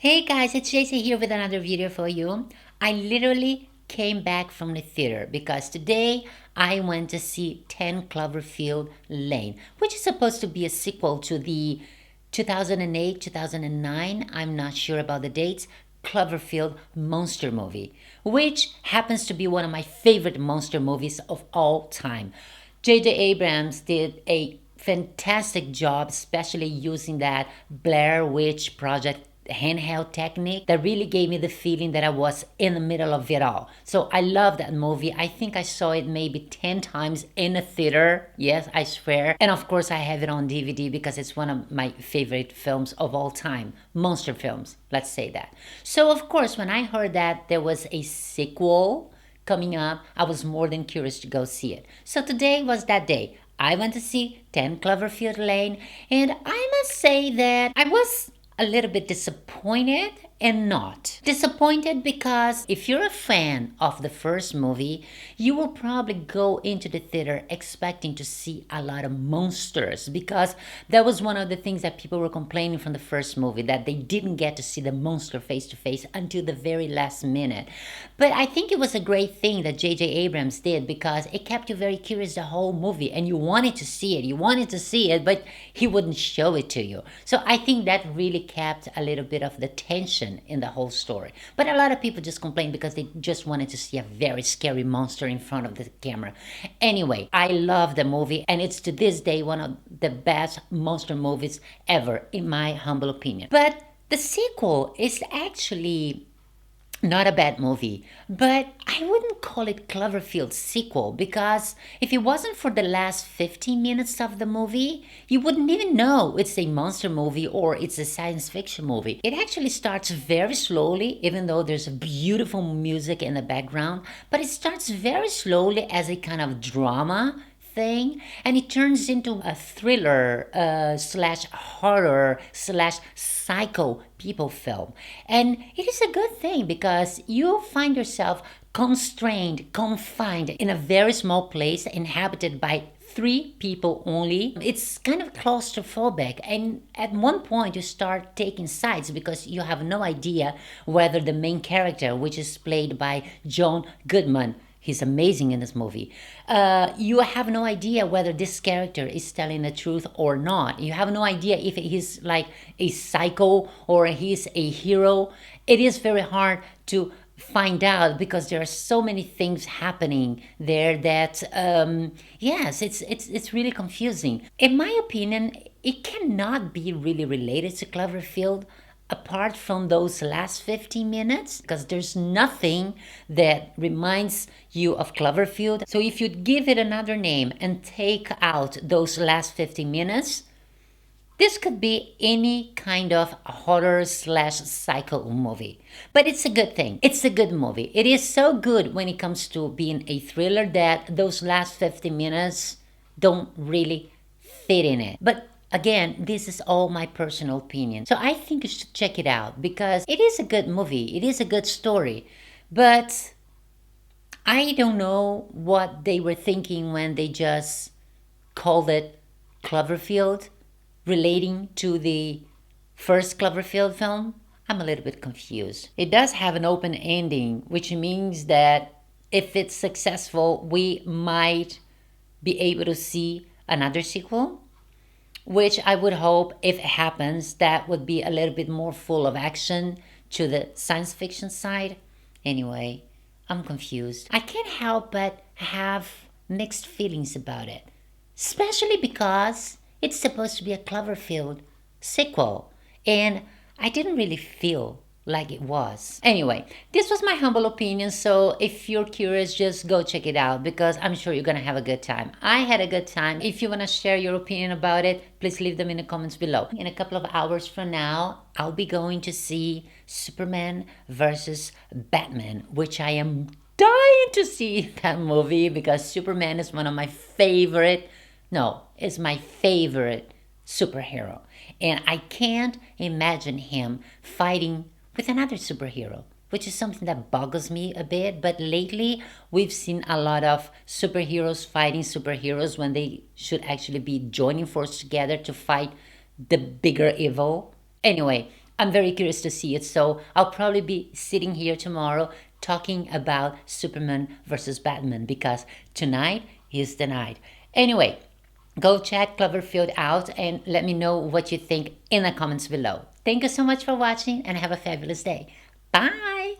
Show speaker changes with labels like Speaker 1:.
Speaker 1: Hey guys, it's JC here with another video for you. I literally came back from the theater because today I went to see 10 Cloverfield Lane, which is supposed to be a sequel to the 2008, 2009, I'm not sure about the dates, Cloverfield monster movie, which happens to be one of my favorite monster movies of all time. J.J. Abrams did a fantastic job, especially using that Blair Witch Project handheld technique that really gave me the feeling that I was in the middle of it all. So I love that movie. I think I saw it maybe 10 times in a theater. Yes, I swear. And of course, I have it on DVD because it's one of my favorite films of all time. Monster films, let's say that. So, of course, when I heard that there was a sequel coming up, I was more than curious to go see it. So today was that day. I went to see 10 Cloverfield Lane, and I must say that I was a little bit disappointed and not. Disappointed because if you're a fan of the first movie, you will probably go into the theater expecting to see a lot of monsters because that was one of the things that people were complaining from the first movie, that they didn't get to see the monster face to face until the very last minute. But I think it was a great thing that J.J. Abrams did because it kept you very curious the whole movie and you wanted to see it. You wanted to see it, but he wouldn't show it to you. So I think that really kept a little bit of the tension in the whole story. But a lot of people just complained because they just wanted to see a very scary monster in front of the camera. Anyway, I love the movie and it's to this day one of the best monster movies ever, in my humble opinion. But the sequel is actually not a bad movie, but I wouldn't call it Cloverfield sequel because if it wasn't for the last 15 minutes of the movie, you wouldn't even know it's a monster movie or it's a science fiction movie. It actually starts very slowly, even though there's beautiful music in the background, but it starts very slowly as a kind of drama thing, and it turns into a thriller slash horror slash psycho people film. And it is a good thing because you find yourself confined in a very small place inhabited by three people only. It's kind of claustrophobic, and at one point you start taking sides because you have no idea whether the main character, which is played by John Goodman, he's amazing in this movie. You have no idea whether this character is telling the truth or not. You have no idea if he's like a psycho or he's a hero. It is very hard to find out because there are so many things happening there that yes, it's really confusing. In my opinion, it cannot be really related to Cloverfield apart from those last 15 minutes because there's nothing that reminds you of Cloverfield. So if you'd give it another name and take out those last 15 minutes, this could be any kind of horror slash psycho movie. But it's a good thing. It's a good movie. It is so good when it comes to being a thriller that those last 15 minutes don't really fit in it. But again, this is all my personal opinion. So I think you should check it out because it is a good movie. It is a good story. But I don't know what they were thinking when they just called it Cloverfield, relating to the first Cloverfield film. I'm a little bit confused. It does have an open ending, which means that if it's successful, we might be able to see another sequel, which I would hope if it happens, that would be a little bit more full of action to the science fiction side. Anyway, I'm confused. I can't help but have mixed feelings about it, especially because it's supposed to be a Cloverfield sequel, and I didn't really feel like it was. Anyway, this was my humble opinion, so if you're curious, just go check it out because I'm sure you're gonna have a good time. I had a good time. If you wanna share your opinion about it, please leave them in the comments below. In a couple of hours from now, I'll be going to see Superman versus Batman, which I am dying to see that movie because Superman is one of my favorite, no, it's my favorite superhero. And I can't imagine him fighting with another superhero, which is something that boggles me a bit. But lately, we've seen a lot of superheroes fighting superheroes when they should actually be joining forces together to fight the bigger evil. Anyway, I'm very curious to see it. So I'll probably be sitting here tomorrow talking about Superman versus Batman, because tonight is the night. Anyway, go check Cloverfield out and let me know what you think in the comments below. Thank you so much for watching and have a fabulous day. Bye!